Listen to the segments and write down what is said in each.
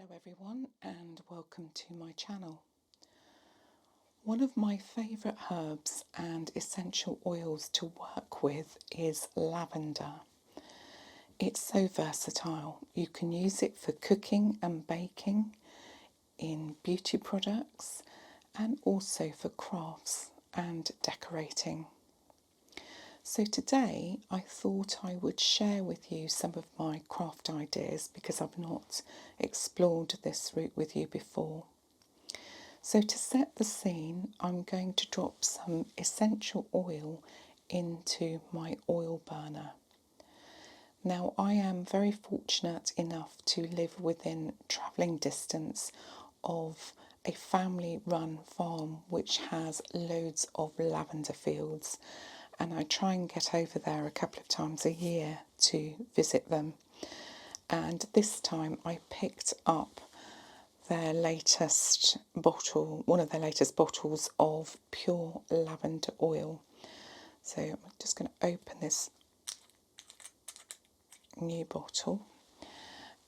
Hello everyone and welcome to my channel. One of my favourite herbs and essential oils to work with is lavender. It's so versatile. You can use it for cooking and baking, in beauty products, and also for crafts and decorating. So today I thought I would share with you some of my craft ideas because I've not explored this route with you before. So to set the scene, I'm going to drop some essential oil into my oil burner. Now I am very fortunate enough to live within travelling distance of a family run farm which has loads of lavender fields, and I try and get over there a couple of times a year to visit them. And this time I picked up their latest bottle, one of their latest bottles of pure lavender oil. So I'm just going to open this new bottle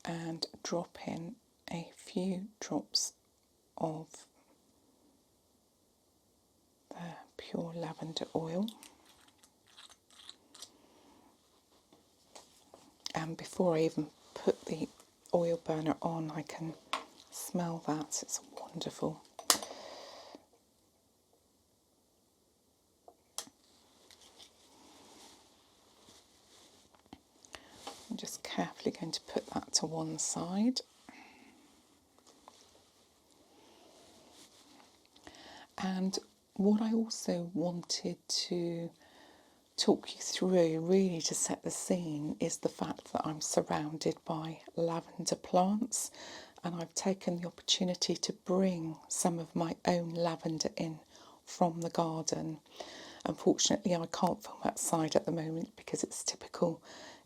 and drop in a few drops of the pure lavender oil. And before I even put the oil burner on, I can smell that. It's wonderful. I'm just carefully going to put that to one side. And what I also wanted to talk you through, really to set the scene, is the fact that I'm surrounded by lavender plants, and I've taken the opportunity to bring some of my own lavender in from the garden. Unfortunately, I can't film outside at the moment because it's typical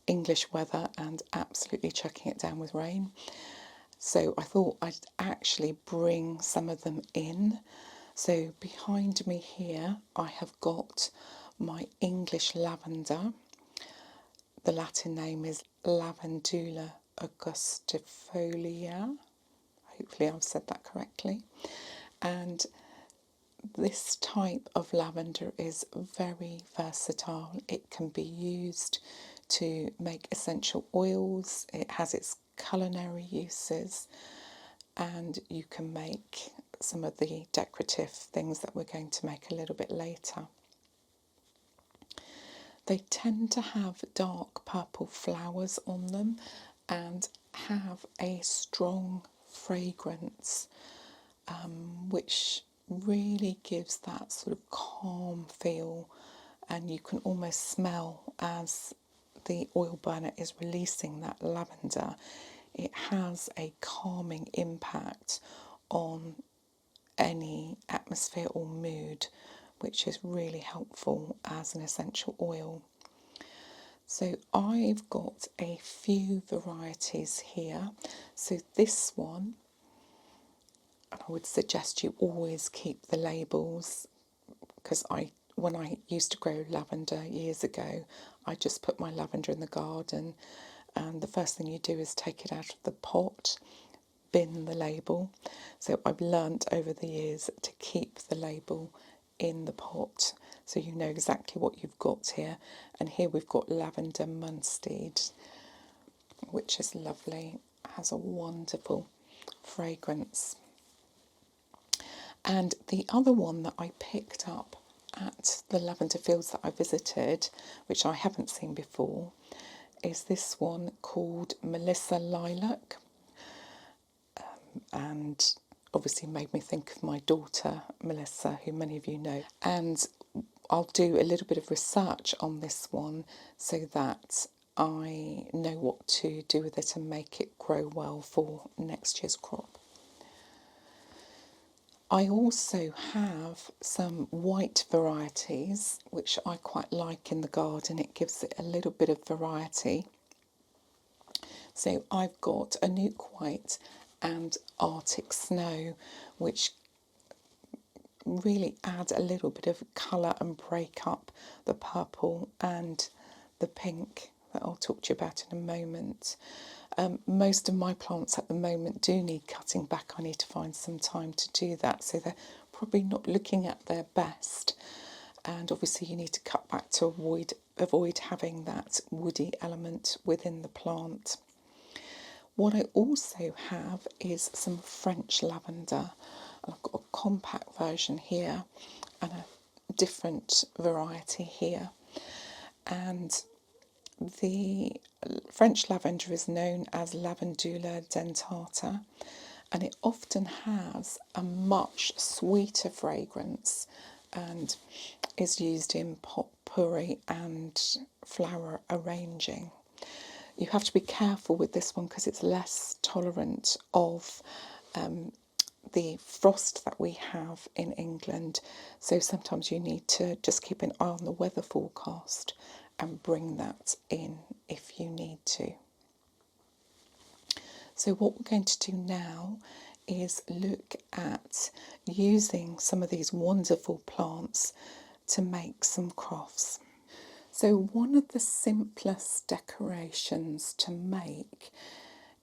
English weather and absolutely chucking it down with rain. So I thought I'd actually bring some of them in. So behind me here I have got my English lavender. The Latin name is Lavandula augustifolia. Hopefully I've said that correctly. And this type of lavender is very versatile. It can be used to make essential oils. It has its culinary uses, and you can make some of the decorative things that we're going to make a little bit later. They tend to have dark purple flowers on them and have a strong fragrance, which really gives that sort of calm feel, and you can almost smell as the oil burner is releasing that lavender. It has a calming impact on any atmosphere or mood, which is really helpful as an essential oil. So I've got a few varieties here. So this one, I would suggest you always keep the labels, because when I used to grow lavender years ago, I just put my lavender in the garden, and the first thing you do is take it out of the pot, bin the label. So I've learnt over the years to keep the label in the pot so you know exactly what you've got here. And here we've got lavender munstead, which is lovely, has a wonderful fragrance. And the other one that I picked up at the lavender fields that I visited, which I haven't seen before, is this one called Melissa Lilac. And obviously made me think of my daughter Melissa, who many of you know. And I'll do a little bit of research on this one so that I know what to do with it and make it grow well for next year's crop. I also have some white varieties which I quite like in the garden. It gives it a little bit of variety. So I've got a Nuke White and Arctic Snow, which really add a little bit of colour and break up the purple and the pink that I'll talk to you about in a moment. Most of my plants at the moment do need cutting back. I need to find some time to do that, so they're probably not looking at their best. And obviously you need to cut back to avoid having that woody element within the plant. What I also have is some French lavender. I've got a compact version here and a different variety here. And the French lavender is known as Lavandula dentata, and it often has a much sweeter fragrance and is used in potpourri and flower arranging. You have to be careful with this one because it's less tolerant of the frost that we have in England, so sometimes you need to just keep an eye on the weather forecast and bring that in if you need to. So what we're going to do now is look at using some of these wonderful plants to make some crafts. So one of the simplest decorations to make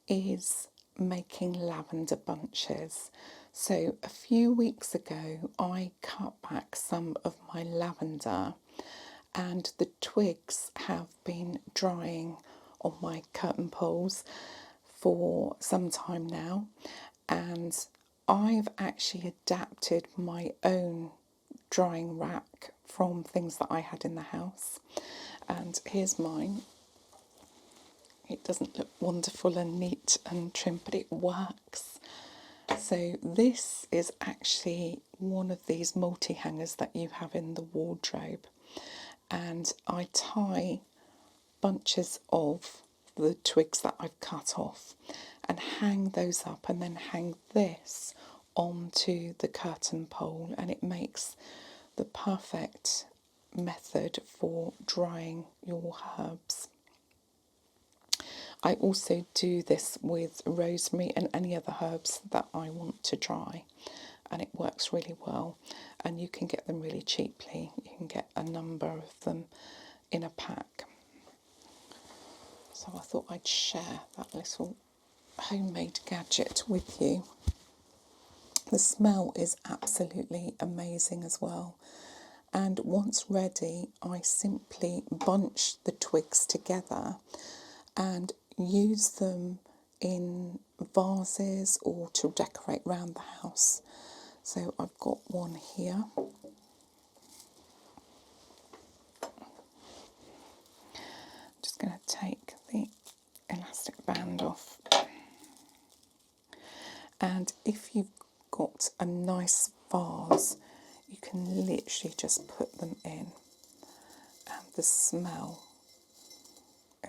is making lavender bunches. So a few weeks ago I cut back some of my lavender, and the twigs have been drying on my curtain poles for some time now, and I've actually adapted my own drying rack from things that I had in the house. And here's mine. It doesn't look wonderful and neat and trim, but it works. So this is actually one of these multi-hangers that you have in the wardrobe, and I tie bunches of the twigs that I've cut off and hang those up, and then hang this onto the curtain pole, and it makes the perfect method for drying your herbs. I also do this with rosemary and any other herbs that I want to dry, and it works really well, and you can get them really cheaply. You can get a number of them in a pack. So I thought I'd share that little homemade gadget with you. The smell is absolutely amazing as well, and once ready I simply bunch the twigs together and use them in vases or to decorate around the house. So I've got one here. Just going to take the elastic band off. And if you've got a nice vase, you can literally just put them in, and the smell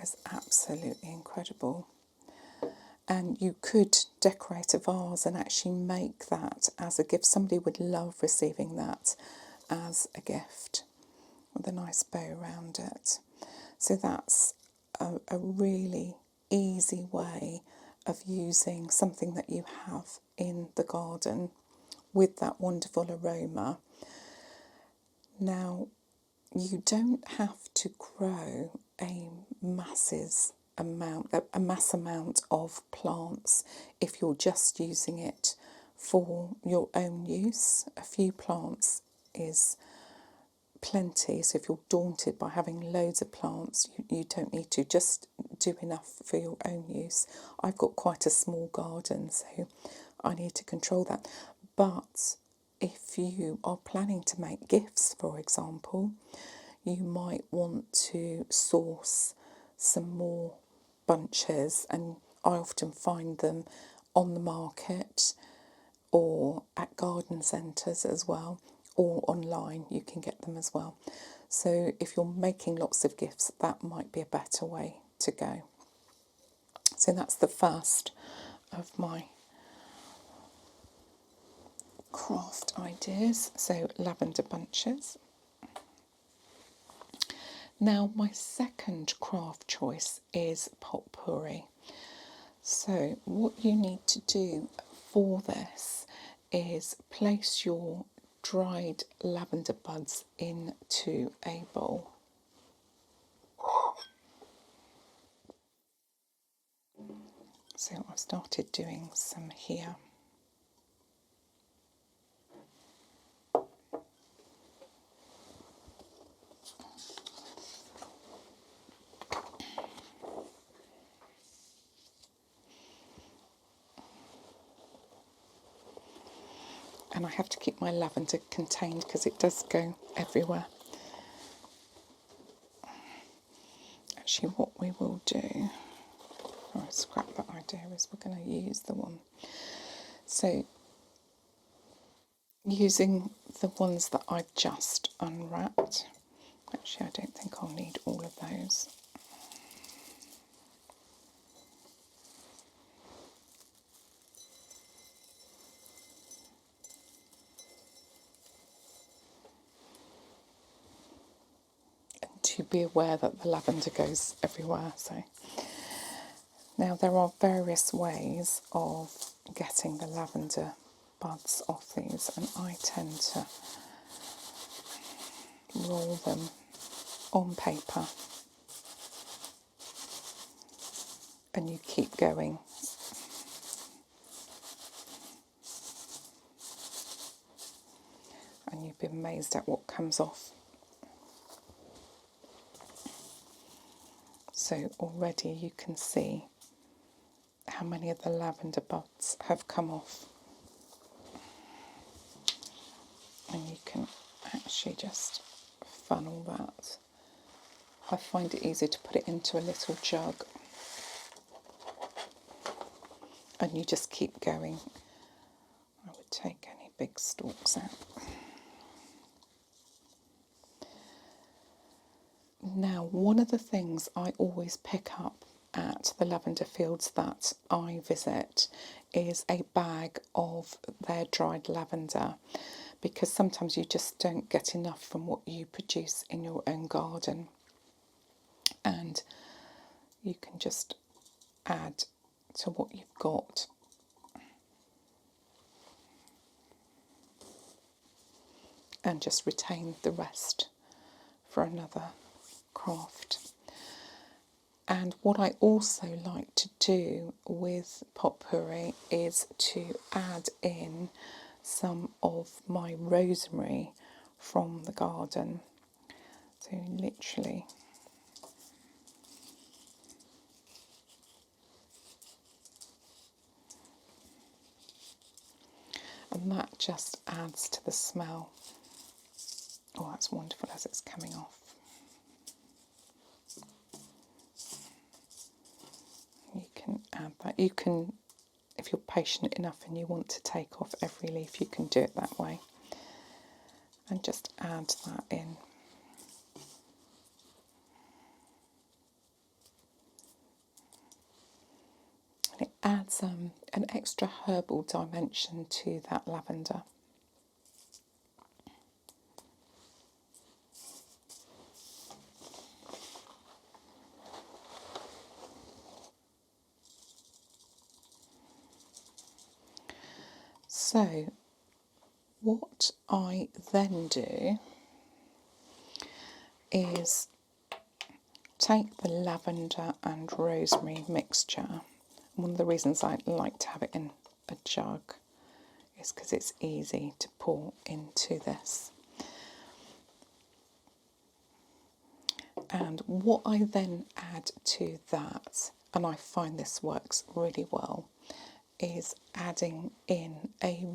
is absolutely incredible. And you could decorate a vase and actually make that as a gift. Somebody would love receiving that as a gift with a nice bow around it. So that's a really easy way of using something that you have in the garden with that wonderful aroma. Now, you don't have to grow a mass amount of plants if you're just using it for your own use. A few plants is plenty, so if you're daunted by having loads of plants, you don't need to. Just do enough for your own use. I've got quite a small garden, so I need to control that. But if you are planning to make gifts, for example, you might want to source some more bunches, and I often find them on the market or at garden centres as well, or online you can get them as well. So if you're making lots of gifts, that might be a better way to go. So that's the first of my craft ideas, so lavender bunches. Now my second craft choice is potpourri. So what you need to do for this is place your dried lavender buds into a bowl. So I've started doing some here. And I have to keep my lavender contained because it does go everywhere. Actually, what we will do, or scrap that idea, is we're going to use the one. So, using the ones that I've just unwrapped. Actually, I don't think I'll need all of those. To be aware that the lavender goes everywhere. So now there are various ways of getting the lavender buds off these, and I tend to roll them on paper, and you keep going. And you'd be amazed at what comes off. So already you can see how many of the lavender buds have come off. And you can actually just funnel that. I find it easier to put it into a little jug. And you just keep going. I would take any big stalks out. Now, one of the things I always pick up at the lavender fields that I visit is a bag of their dried lavender, because sometimes you just don't get enough from what you produce in your own garden, and you can just add to what you've got. And just retain the rest for another craft. And what I also like to do with potpourri is to add in some of my rosemary from the garden. So literally and that just adds to the smell. Oh, that's wonderful as it's coming off. You can add that. You can, if you're patient enough and you want to take off every leaf, you can do it that way. And just add that in. And it adds an extra herbal dimension to that lavender. So what I then do is take the lavender and rosemary mixture. One of the reasons I like to have it in a jug is because it's easy to pour into this. And what I then add to that, and I find this works really well, is adding in a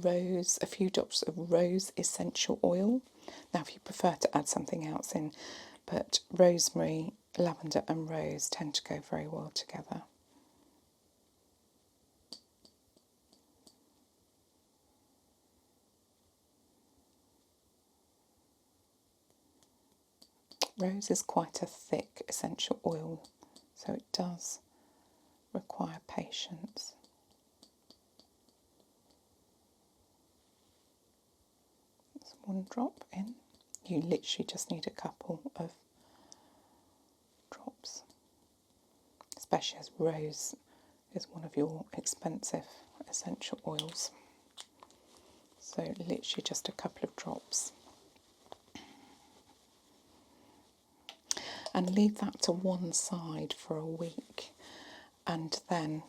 few drops of rose essential oil. Now, if you prefer to add something else in, but rosemary, lavender and rose tend to go very well together. Rose is quite a thick essential oil, so it does require patience. That's one drop in. You literally just need a couple of drops, especially as rose is one of your expensive essential oils. So literally just a couple of drops. And leave that to one side for a week, and then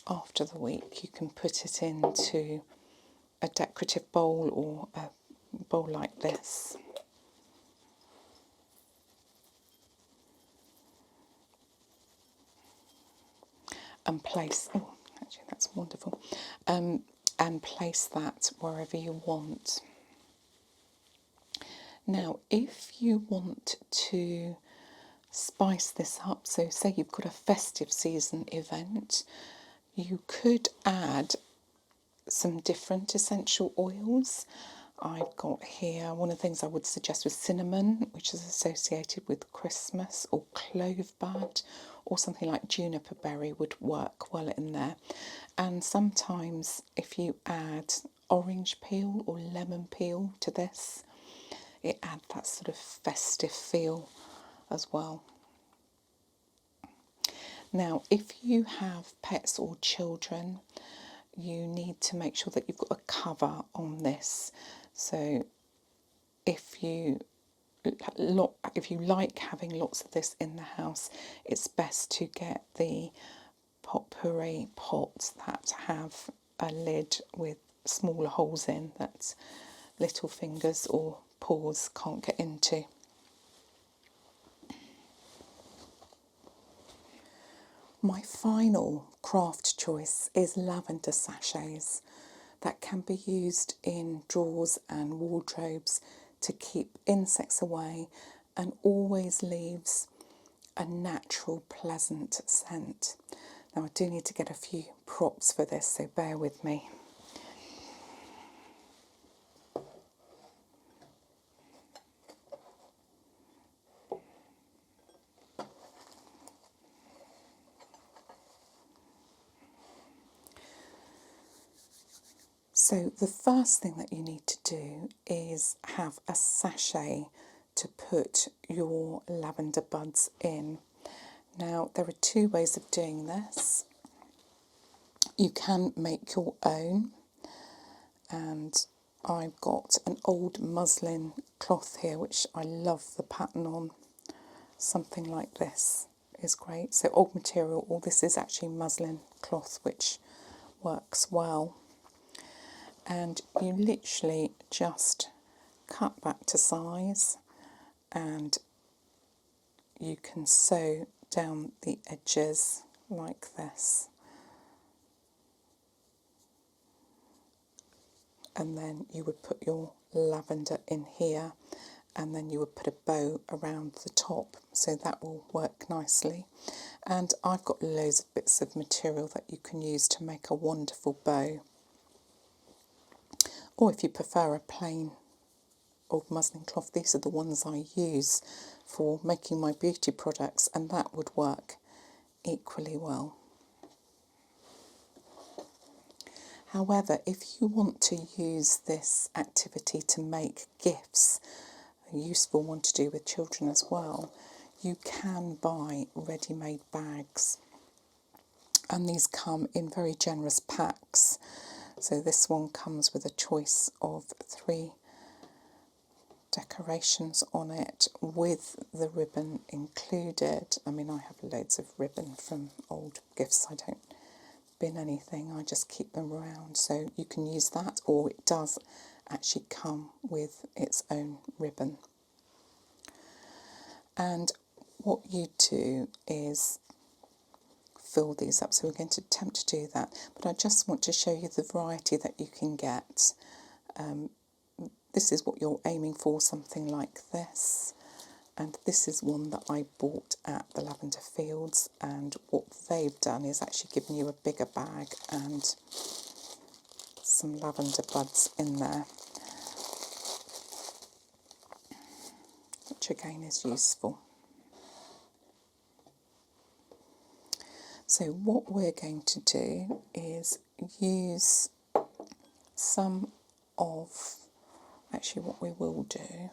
after the week, you can put it into a decorative bowl or a bowl like this. And place, oh, actually that's wonderful, and place that wherever you want. Now, if you want to spice this up, so say you've got a festive season event, you could add some different essential oils. I've got here, one of the things I would suggest was cinnamon, which is associated with Christmas, or clove bud, or something like juniper berry would work well in there. And sometimes if you add orange peel or lemon peel to this, it adds that sort of festive feel as well. Now, if you have pets or children, you need to make sure that you've got a cover on this. So if you like having lots of this in the house, it's best to get the potpourri pots that have a lid with smaller holes in that little fingers or paws can't get into. My final craft choice is lavender sachets that can be used in drawers and wardrobes to keep insects away and always leaves a natural, pleasant scent. Now I do need to get a few props for this, so bear with me. So the first thing that you need to do is have a sachet to put your lavender buds in. Now there are two ways of doing this. You can make your own, and I've got an old muslin cloth here which I love the pattern on. Something like this is great. So old material, or this is actually muslin cloth which works well. And you literally just cut back to size, and you can sew down the edges like this, and then you would put your lavender in here, and then you would put a bow around the top, so that will work nicely. And I've got loads of bits of material that you can use to make a wonderful bow. Or if you prefer a plain old muslin cloth, these are the ones I use for making my beauty products, and that would work equally well. However, if you want to use this activity to make gifts, a useful one to do with children as well, you can buy ready-made bags, and these come in very generous packs. So this one comes with a choice of 3 decorations on it with the ribbon included. I mean, I have loads of ribbon from old gifts. I don't bin anything, I just keep them around. So you can use that, or it does actually come with its own ribbon. And what you do is fill these up. So we're going to attempt to do that, but I just want to show you the variety that you can get. This is what you're aiming for, something like this. And this is one that I bought at the Lavender Fields, and what they've done is actually given you a bigger bag and some lavender buds in there, which again is useful. So what we're going to do is use some of, actually what we will do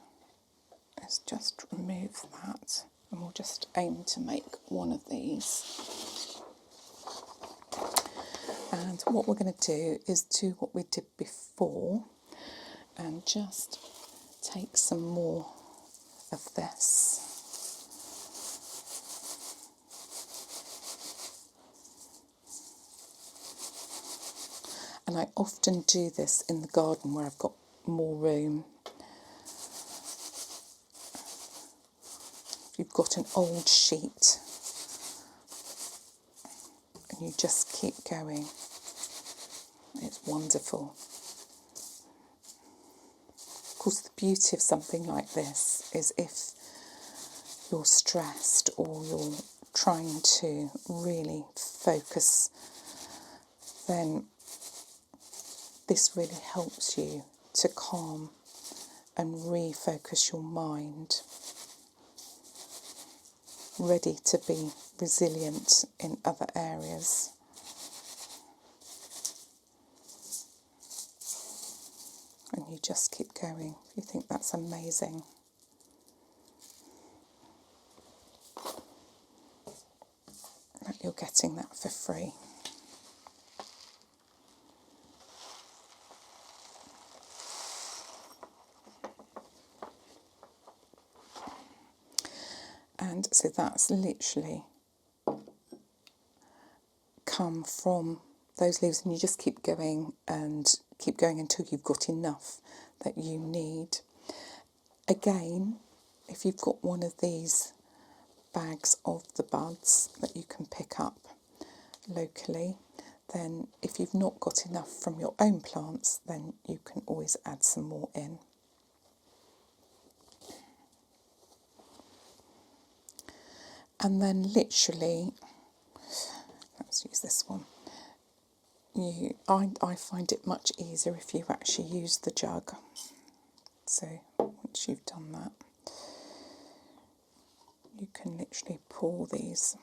is just remove that, and we'll just aim to make one of these. And what we're going to do is do what we did before and just take some more of this. And I often do this in the garden where I've got more room. You've got an old sheet and you just keep going. It's wonderful. Of course, the beauty of something like this is if you're stressed or you're trying to really focus, then this really helps you to calm and refocus your mind, ready to be resilient in other areas. And you just keep going. You think that's amazing. That you're getting that for free. And so that's literally come from those leaves, and you just keep going and keep going until you've got enough that you need. Again, if you've got one of these bags of the buds that you can pick up locally, then if you've not got enough from your own plants, then you can always add some more in. And then literally, let's use this one. I find it much easier if you actually use the jug. So once you've done that, you can literally pour these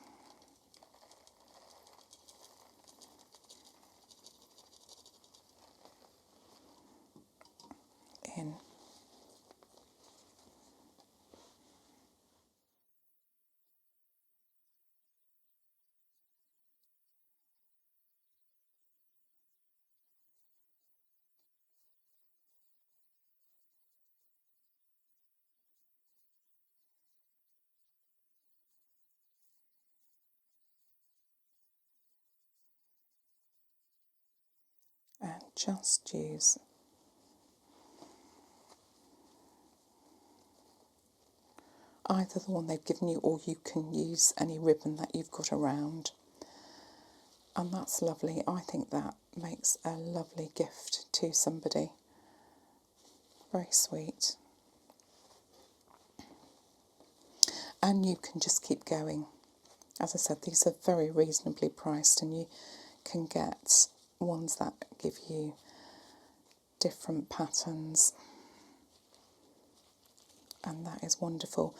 in. And just use either the one they've given you, or you can use any ribbon that you've got around. And that's lovely. I think that makes a lovely gift to somebody. Very sweet. And you can just keep going. As I said, these are very reasonably priced, and you can get ones that give you different patterns, and that is wonderful.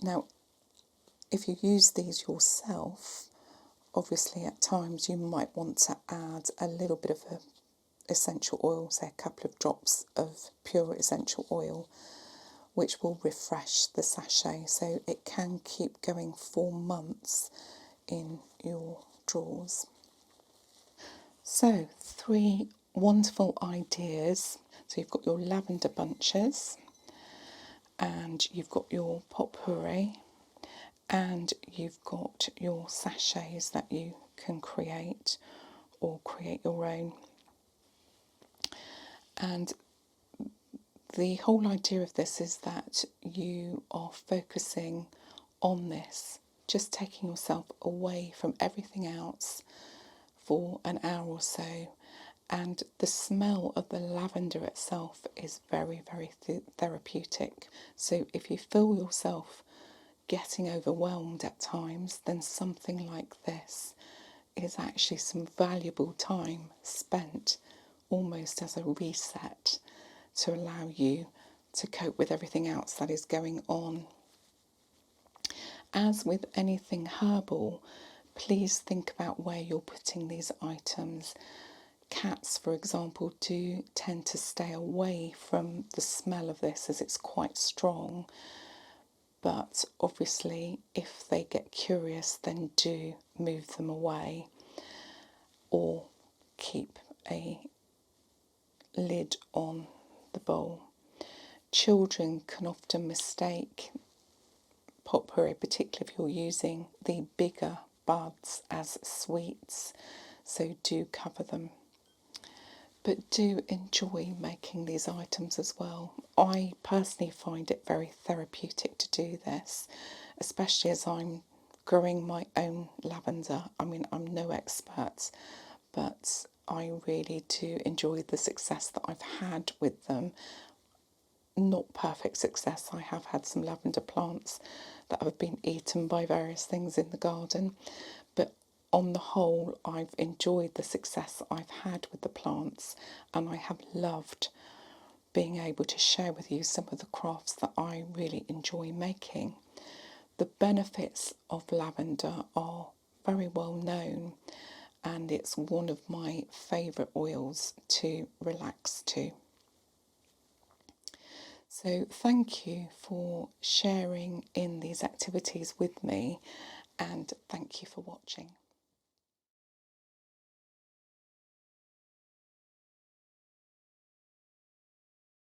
Now, if you use these yourself, obviously at times you might want to add a little bit of essential oil, say a couple of drops of pure essential oil, which will refresh the sachet, so it can keep going for months in your drawers. So 3 wonderful ideas. So you've got your lavender bunches, and you've got your potpourri, and you've got your sachets that you can create or create your own. And the whole idea of this is that you are focusing on this, just taking yourself away from everything else for an hour or so. And the smell of the lavender itself is very, very therapeutic. So if you feel yourself getting overwhelmed at times, then something like this is actually some valuable time spent almost as a reset to allow you to cope with everything else that is going on. As with anything herbal, please think about where you're putting these items. Cats, for example, do tend to stay away from the smell of this as it's quite strong. But obviously, if they get curious, then do move them away, or keep a lid on the bowl. Children can often mistake potpourri, particularly if you're using the bigger buds, as sweets, so do cover them. but do enjoy making these items as well. I personally find it very therapeutic to do this, especially as I'm growing my own lavender. I mean, I'm no expert, but I really do enjoy the success that I've had with them. Not perfect success. I have had some lavender plants that have been eaten by various things in the garden, but on the whole, I've enjoyed the success I've had with the plants, and I have loved being able to share with you some of the crafts that I really enjoy making. The benefits of lavender are very well known, and it's one of my favourite oils to relax to. So, thank you for sharing in these activities with me, and thank you for watching.